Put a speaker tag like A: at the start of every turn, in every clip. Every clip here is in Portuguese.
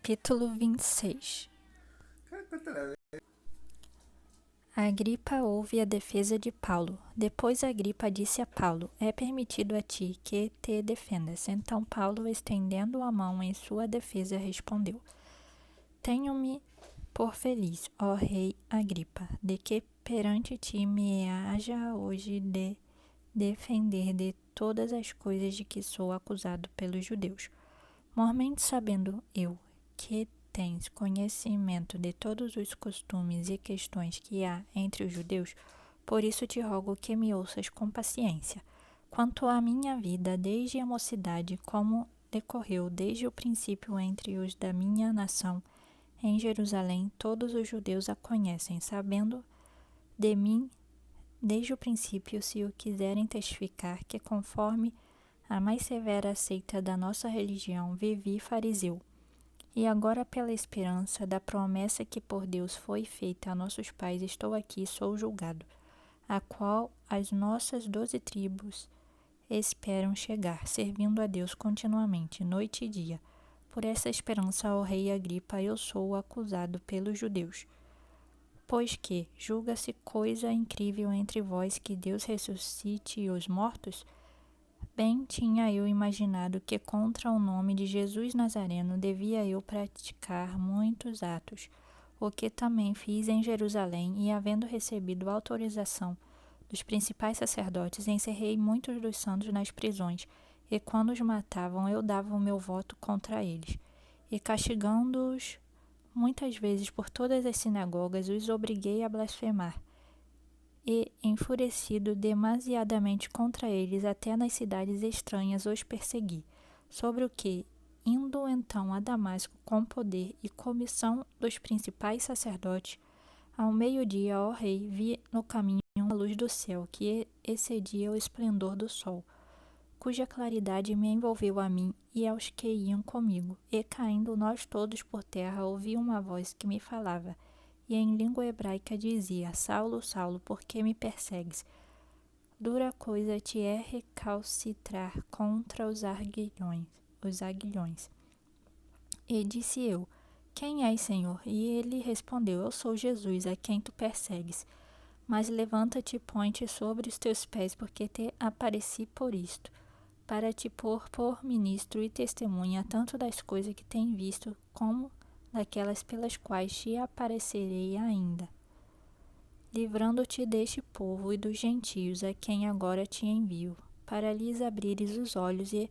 A: Capítulo 26. Agripa ouve a defesa de Paulo. Depois Agripa disse a Paulo: é permitido a ti que te defendas. Então Paulo, estendendo a mão em sua defesa, respondeu: tenho-me por feliz, ó rei Agripa, de que perante ti me haja hoje de defender de todas as coisas de que sou acusado pelos judeus. Mormente sabendo eu que tens conhecimento de todos os costumes e questões que há entre os judeus, por isso te rogo que me ouças com paciência. Quanto à minha vida desde a mocidade, como decorreu desde o princípio entre os da minha nação, em Jerusalém, todos os judeus a conhecem, sabendo de mim desde o princípio, se o quiserem testificar, que conforme a mais severa seita da nossa religião, vivi fariseu. E agora, pela esperança da promessa que por Deus foi feita a nossos pais, estou aqui, sou julgado, a qual as nossas 12 tribos esperam chegar, servindo a Deus continuamente, noite e dia. Por essa esperança, ó rei Agripa, eu sou acusado pelos judeus. Pois que julga-se coisa incrível entre vós que Deus ressuscite os mortos? Bem tinha eu imaginado que contra o nome de Jesus Nazareno devia eu praticar muitos atos, o que também fiz em Jerusalém, e havendo recebido autorização dos principais sacerdotes, encerrei muitos dos santos nas prisões, e quando os matavam eu dava o meu voto contra eles, e castigando-os muitas vezes por todas as sinagogas, os obriguei a blasfemar. E, enfurecido demasiadamente contra eles, até nas cidades estranhas os persegui, sobre o que, indo então a Damasco com poder e comissão dos principais sacerdotes, ao meio-dia, ó rei, vi no caminho a luz do céu, que excedia o esplendor do sol, cuja claridade me envolveu a mim e aos que iam comigo, e caindo nós todos por terra, ouvi uma voz que me falava, e em língua hebraica dizia: Saulo, Saulo, por que me persegues? Dura coisa te é recalcitrar contra os aguilhões. E disse eu: Quem és, Senhor? E ele respondeu: Eu sou Jesus, a quem tu persegues. Mas levanta-te e põe-te sobre os teus pés, porque te apareci por isto, para te pôr por ministro e testemunha tanto das coisas que tem visto, como daquelas pelas quais te aparecerei ainda, livrando-te deste povo e dos gentios, a quem agora te envio, para lhes abrires os olhos e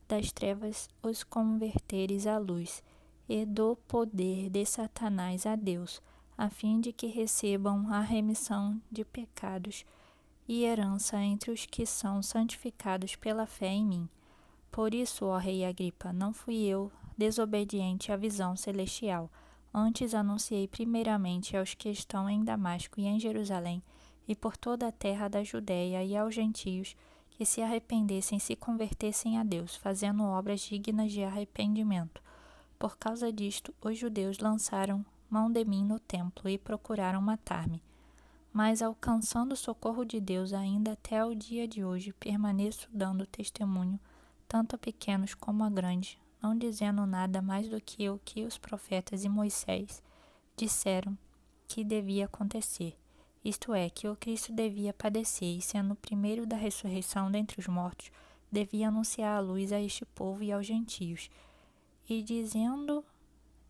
A: das trevas os converteres à luz, e do poder de Satanás a Deus, a fim de que recebam a remissão de pecados e herança entre os que são santificados pela fé em mim. Por isso, ó rei Agripa, não fui eu desobediente à visão celestial. Antes anunciei primeiramente aos que estão em Damasco e em Jerusalém, e por toda a terra da Judéia e aos gentios, que se arrependessem e se convertessem a Deus, fazendo obras dignas de arrependimento. Por causa disto, os judeus lançaram mão de mim no templo e procuraram matar-me. Mas, alcançando o socorro de Deus ainda até o dia de hoje, permaneço dando testemunho, tanto a pequenos como a grandes, não dizendo nada mais do que o que os profetas e Moisés disseram que devia acontecer, isto é, que o Cristo devia padecer, e sendo o primeiro da ressurreição dentre os mortos, devia anunciar a luz a este povo e aos gentios. E dizendo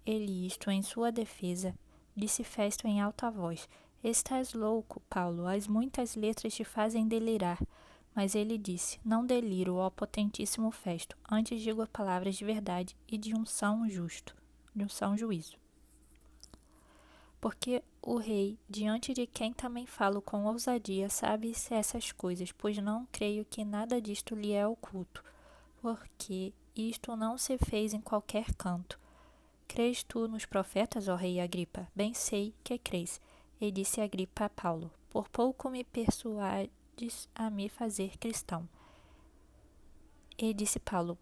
A: ele isto em sua defesa, disse Festo em alta voz: Estás louco, Paulo, as muitas letras te fazem delirar. Mas ele disse: Não deliro, ó potentíssimo Festo, antes digo palavras de verdade e de um são juízo. Porque o rei, diante de quem também falo com ousadia, sabe essas coisas, pois não creio que nada disto lhe é oculto, porque isto não se fez em qualquer canto. Crês tu nos profetas, ó rei Agripa? Bem sei que crês. E disse Agripa a Paulo: Por pouco me persuades a me fazer cristão. E disse Paulo: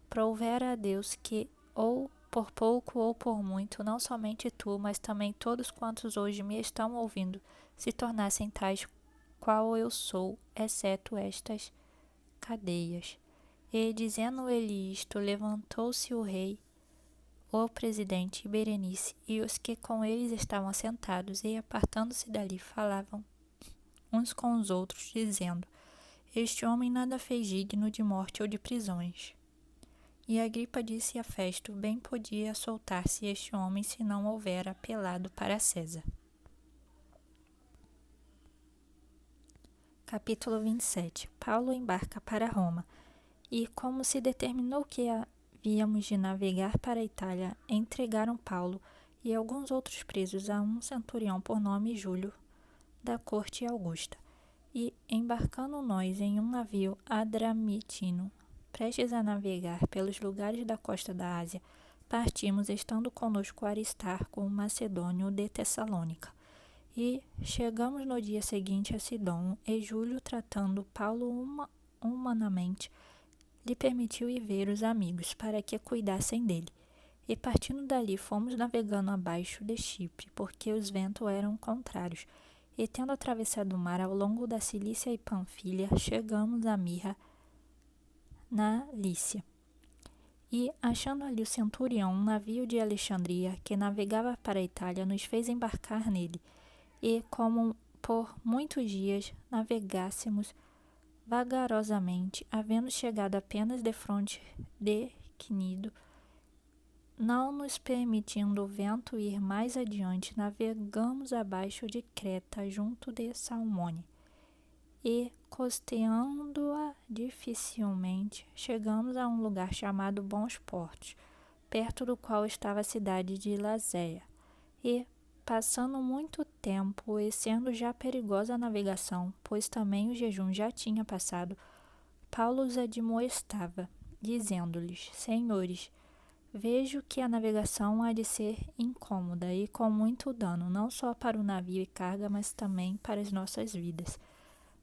A: Prouvera a Deus que, ou por pouco ou por muito, não somente tu, mas também todos quantos hoje me estão ouvindo, se tornassem tais qual eu sou, exceto estas cadeias. E dizendo ele isto, levantou-se o rei, o presidente e Berenice e os que com eles estavam sentados, e apartando-se dali falavam uns com os outros, dizendo: Este homem nada fez digno de morte ou de prisões. E Agripa disse a Festo: Bem podia soltar-se este homem se não houver apelado para César. Capítulo 27. Paulo embarca para Roma. E como se determinou que havíamos de navegar para a Itália, entregaram Paulo e alguns outros presos a um centurião por nome Júlio, da corte Augusta. E, embarcando nós em um navio adramitino, prestes a navegar pelos lugares da costa da Ásia, partimos, estando conosco Aristarco, um macedônio de Tessalônica. E chegamos no dia seguinte a Sidom, e Júlio, tratando Paulo humanamente, lhe permitiu ir ver os amigos, para que cuidassem dele. E partindo dali, fomos navegando abaixo de Chipre, porque os ventos eram contrários. E tendo atravessado o mar ao longo da Cilícia e Panfilha, chegamos a Mirra, na Lícia. E, achando ali o centurião, um navio de Alexandria, que navegava para a Itália, nos fez embarcar nele. E, como por muitos dias navegássemos vagarosamente, havendo chegado apenas defronte de Cnido, não nos permitindo o vento ir mais adiante, navegamos abaixo de Creta, junto de Salmone, e, costeando-a dificilmente, chegamos a um lugar chamado Bons Portos, perto do qual estava a cidade de Lazéia. E, passando muito tempo, e sendo já perigosa a navegação, pois também o jejum já tinha passado, Paulo os admoestava, dizendo-lhes: Senhores, vejo que a navegação há de ser incômoda e com muito dano, não só para o navio e carga, mas também para as nossas vidas.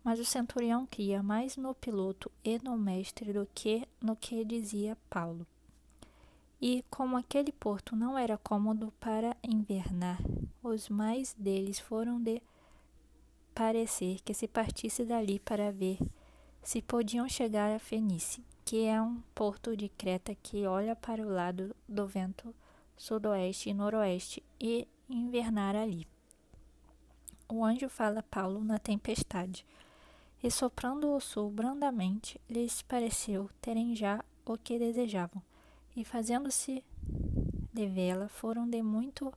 A: Mas o centurião cria mais no piloto e no mestre do que no que dizia Paulo. E, como aquele porto não era cômodo para invernar, os mais deles foram de parecer que se partisse dali para ver se podiam chegar a Fenícia, que é um porto de Creta que olha para o lado do vento sudoeste e noroeste, e invernar ali. O anjo fala a Paulo na tempestade, e soprando o sul brandamente, lhes pareceu terem já o que desejavam, e fazendo-se de vela, foram de muito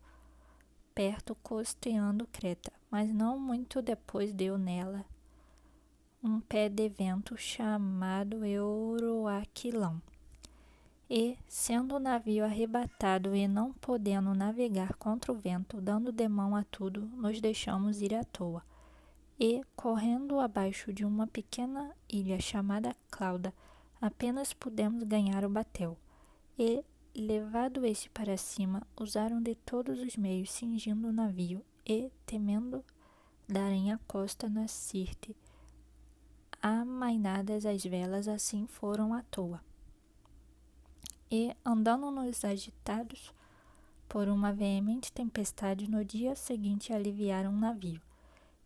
A: perto costeando Creta, mas não muito depois deu nela um pé de vento chamado Euroaquilão. E, sendo o navio arrebatado e não podendo navegar contra o vento, dando de mão a tudo, nos deixamos ir à toa. E, correndo abaixo de uma pequena ilha chamada Clauda, apenas pudemos ganhar o batel. E, levado este para cima, usaram de todos os meios cingindo o navio, e, temendo darem a costa na Sirte, amainadas as velas, assim foram à toa. E, andando-nos agitados por uma veemente tempestade, no dia seguinte aliviaram o navio.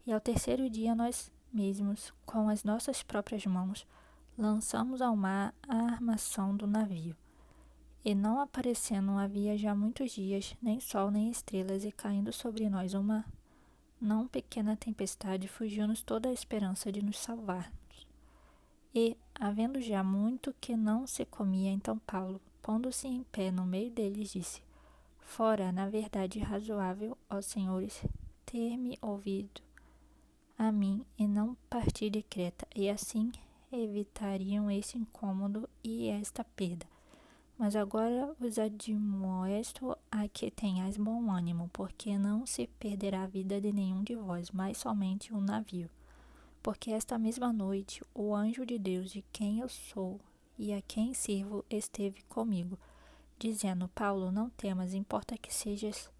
A: E ao terceiro dia nós mesmos, com as nossas próprias mãos, lançamos ao mar a armação do navio. E não aparecendo havia já muitos dias, nem sol nem estrelas, e caindo sobre nós uma não pequena tempestade, fugiu-nos toda a esperança de nos salvar. E, havendo já muito que não se comia, então Paulo, pondo-se em pé no meio deles, disse: Fora, na verdade, razoável, ó senhores, ter-me ouvido a mim e não partir de Creta, e assim evitariam esse incômodo e esta perda. Mas agora os admoesto a que tenhais bom ânimo, porque não se perderá a vida de nenhum de vós, mas somente um navio. Porque esta mesma noite o anjo de Deus, de quem eu sou e a quem sirvo, esteve comigo, dizendo: Paulo, não temas, importa que sejas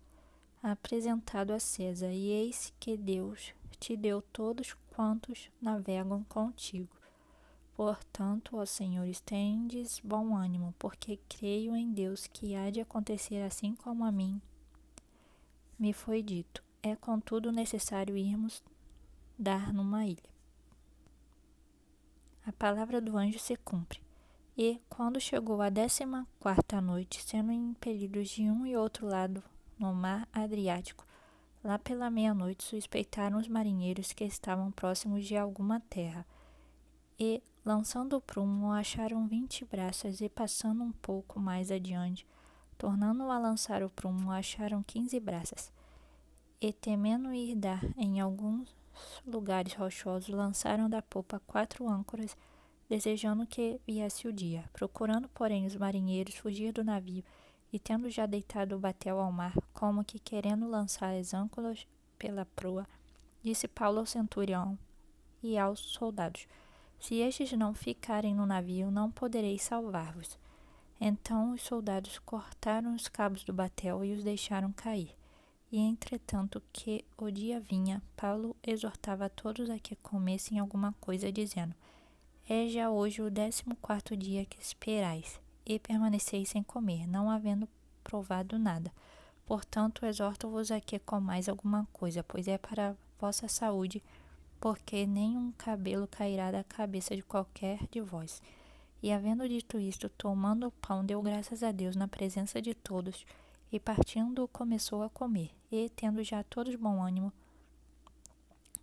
A: apresentado a César, e eis que Deus te deu todos quantos navegam contigo. Portanto, ó senhores, tendes bom ânimo, porque creio em Deus que há de acontecer assim como a mim me foi dito. É contudo necessário irmos dar numa ilha. A palavra do anjo se cumpre. E, quando chegou a 14ª noite, sendo impelidos de um e outro lado no mar Adriático, lá pela meia-noite suspeitaram os marinheiros que estavam próximos de alguma terra, e, lançando o prumo, acharam 20 braças, e passando um pouco mais adiante, tornando a lançar o prumo, acharam 15 braças. E, temendo ir dar em alguns lugares rochosos, lançaram da popa 4 âncoras, desejando que viesse o dia. Procurando, porém, os marinheiros fugir do navio, e tendo já deitado o batel ao mar, como que querendo lançar as âncoras pela proa, disse Paulo ao centurião e aos soldados: se estes não ficarem no navio, não podereis salvar-vos. Então os soldados cortaram os cabos do batel e os deixaram cair. E entretanto que o dia vinha, Paulo exortava a todos a que comessem alguma coisa, dizendo: é já hoje o 14º dia que esperais, e permaneceis sem comer, não havendo provado nada. Portanto, exorto-vos a que comais alguma coisa, pois é para a vossa saúde, porque nenhum cabelo cairá da cabeça de qualquer de vós. E havendo dito isto, tomando o pão, deu graças a Deus na presença de todos, e partindo começou a comer. E, tendo já todos bom ânimo,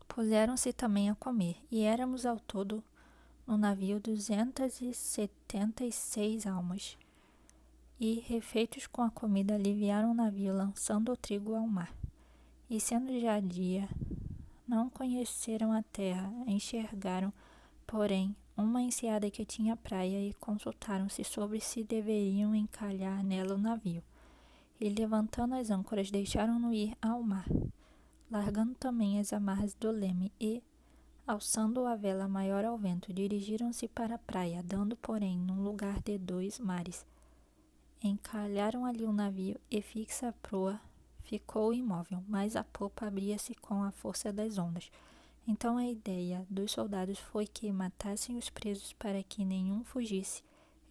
A: puseram-se também a comer. E éramos ao todo no navio 276 almas. E, refeitos com a comida, aliviaram o navio, lançando o trigo ao mar. E, sendo já dia, não conheceram a terra, enxergaram, porém, uma enseada que tinha praia, e consultaram-se sobre se deveriam encalhar nela o navio. E, levantando as âncoras, deixaram-no ir ao mar, largando também as amarras do leme, e, alçando a vela maior ao vento, dirigiram-se para a praia, dando, porém, num lugar de 2 mares. Encalharam ali o navio, e fixa a proa ficou imóvel, mas a popa abria-se com a força das ondas. Então a ideia dos soldados foi que matassem os presos para que nenhum fugisse,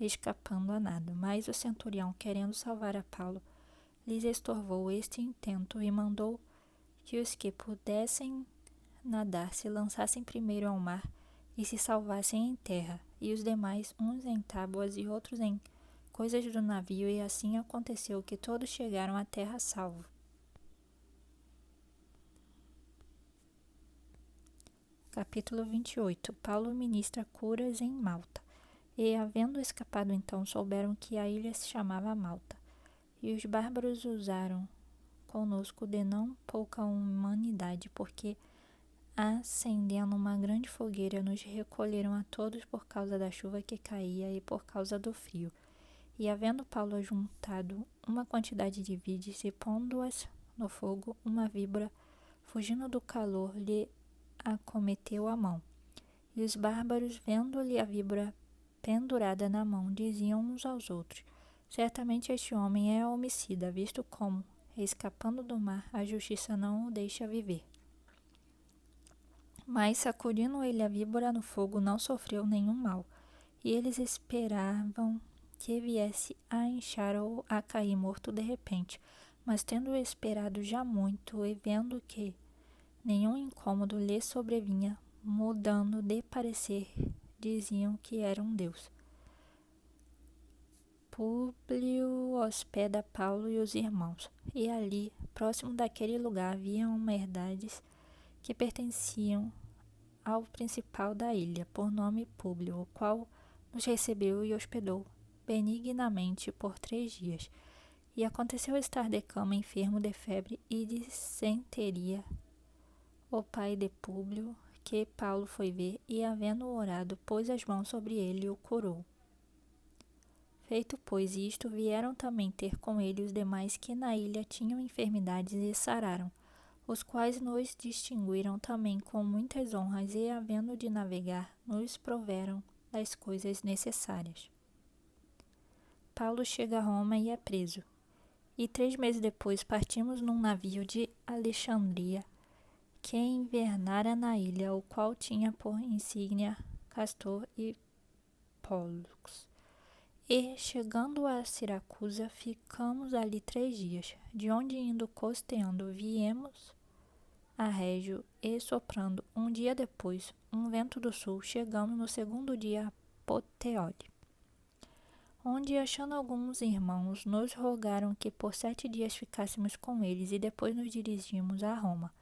A: escapando a nada. Mas o centurião, querendo salvar a Paulo, lhes estorvou este intento e mandou que os que pudessem nadar se lançassem primeiro ao mar e se salvassem em terra, e os demais, uns em tábuas e outros em coisas do navio, e assim aconteceu que todos chegaram à terra salvo. Capítulo 28. Paulo ministra curas em Malta. E, havendo escapado então, souberam que a ilha se chamava Malta. E os bárbaros usaram conosco de não pouca humanidade, porque, acendendo uma grande fogueira, nos recolheram a todos por causa da chuva que caía e por causa do frio. E, havendo Paulo ajuntado uma quantidade de vides e pondo-as no fogo, uma víbora, fugindo do calor, lhe acometeu a mão. E os bárbaros, vendo-lhe a víbora pendurada na mão, diziam uns aos outros: certamente este homem é homicida, visto como, escapando do mar, a justiça não o deixa viver. Mas, sacudindo ele a víbora no fogo, não sofreu nenhum mal. E eles esperavam que viesse a inchar ou a cair morto de repente. Mas, tendo esperado já muito, e vendo que nenhum incômodo lhe sobrevinha, mudando de parecer, diziam que era um deus. Públio hospeda Paulo e os irmãos. E ali, próximo daquele lugar, havia uma herdades que pertenciam ao principal da ilha, por nome Públio, o qual nos recebeu e hospedou benignamente por 3 dias. E aconteceu estar de cama, enfermo de febre e de disenteria, o pai de Públio, que Paulo foi ver, e, havendo orado, pôs as mãos sobre ele e o curou. Feito, pois, isto, vieram também ter com ele os demais que na ilha tinham enfermidades e sararam, os quais nos distinguiram também com muitas honras, e, havendo de navegar, nos proveram das coisas necessárias. Paulo chega a Roma e é preso. E 3 meses depois partimos num navio de Alexandria, que invernara na ilha, o qual tinha por insígnia Castor e Pólux. E, chegando a Siracusa, ficamos ali 3 dias, de onde, indo costeando, viemos a Régio, e, soprando um dia depois um vento do sul, chegamos no 2º dia a Puteoli. onde, achando alguns irmãos, nos rogaram que por 7 dias ficássemos com eles, e depois nos dirigimos a Roma.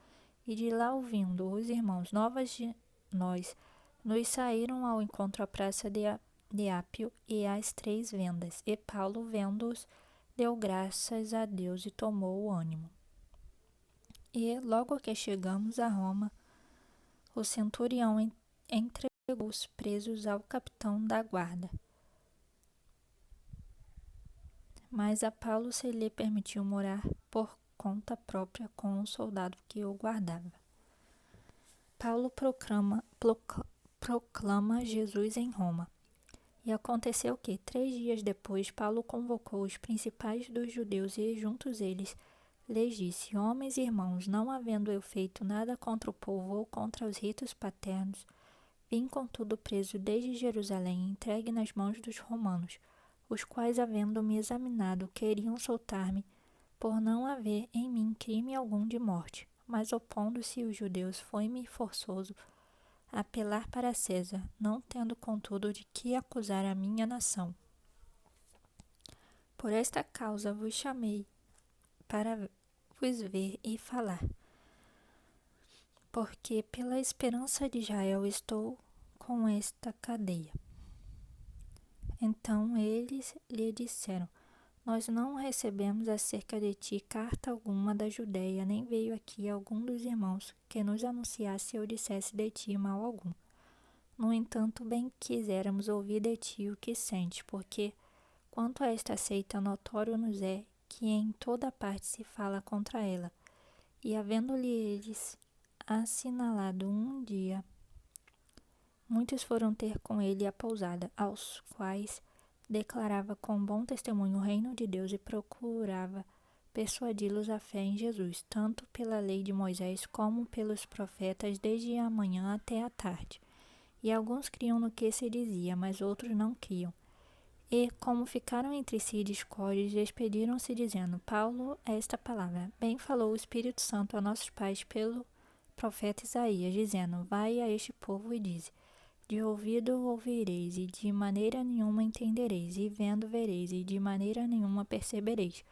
A: E de lá, ouvindo os irmãos novas de nós, nos saíram ao encontro à praça de Ápio e às 3 vendas. E Paulo, vendo-os, deu graças a Deus e tomou o ânimo. E, logo que chegamos a Roma, o centurião entregou os presos ao capitão da guarda. Mas a Paulo se lhe permitiu morar por conta própria com um soldado que o guardava. Paulo proclama Jesus em Roma. E aconteceu que, 3 dias depois, Paulo convocou os principais dos judeus e, juntos eles, lhes disse: Homens e irmãos, não havendo eu feito nada contra o povo ou contra os ritos paternos, vim contudo preso desde Jerusalém e entregue nas mãos dos romanos, os quais, havendo-me examinado, queriam soltar-me, por não haver em mim crime algum de morte. Mas opondo-se os judeus, foi-me forçoso apelar para César, não tendo contudo de que acusar a minha nação. Por esta causa vos chamei, para vos ver e falar, porque pela esperança de Israel estou com esta cadeia. Então eles lhe disseram: Nós não recebemos acerca de ti carta alguma da Judeia, nem veio aqui algum dos irmãos que nos anunciasse ou dissesse de ti mal algum. No entanto, bem quiséramos ouvir de ti o que sentes, porque, quanto a esta seita, notório nos é que em toda parte se fala contra ela. E havendo-lhe eles assinalado um dia, muitos foram ter com ele à pousada, aos quais declarava com bom testemunho o reino de Deus e procurava persuadi-los à fé em Jesus, tanto pela lei de Moisés como pelos profetas, desde a manhã até a tarde. E alguns criam no que se dizia, mas outros não criam. E, como ficaram entre si discordes, despediram-se dizendo: Paulo, esta palavra, bem falou o Espírito Santo a nossos pais pelo profeta Isaías, dizendo: Vai a este povo e dize: De ouvido ouvireis, e de maneira nenhuma entendereis, e vendo vereis, e de maneira nenhuma percebereis.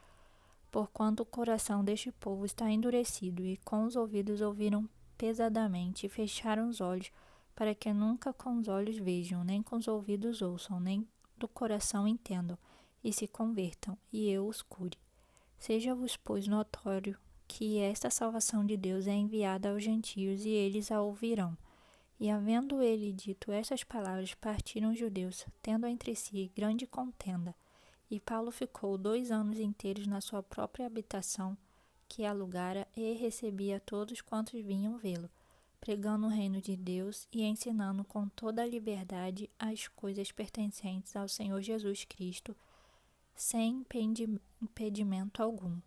A: Porquanto o coração deste povo está endurecido, e com os ouvidos ouviram pesadamente, e fecharam os olhos, para que nunca com os olhos vejam, nem com os ouvidos ouçam, nem do coração entendam, e se convertam, e eu os cure. Seja-vos, pois, notório que esta salvação de Deus é enviada aos gentios, e eles a ouvirão. E havendo ele dito estas palavras, partiram os judeus, tendo entre si grande contenda. E Paulo ficou 2 anos inteiros na sua própria habitação, que alugara, e recebia todos quantos vinham vê-lo, pregando o reino de Deus e ensinando com toda a liberdade as coisas pertencentes ao Senhor Jesus Cristo, sem impedimento algum.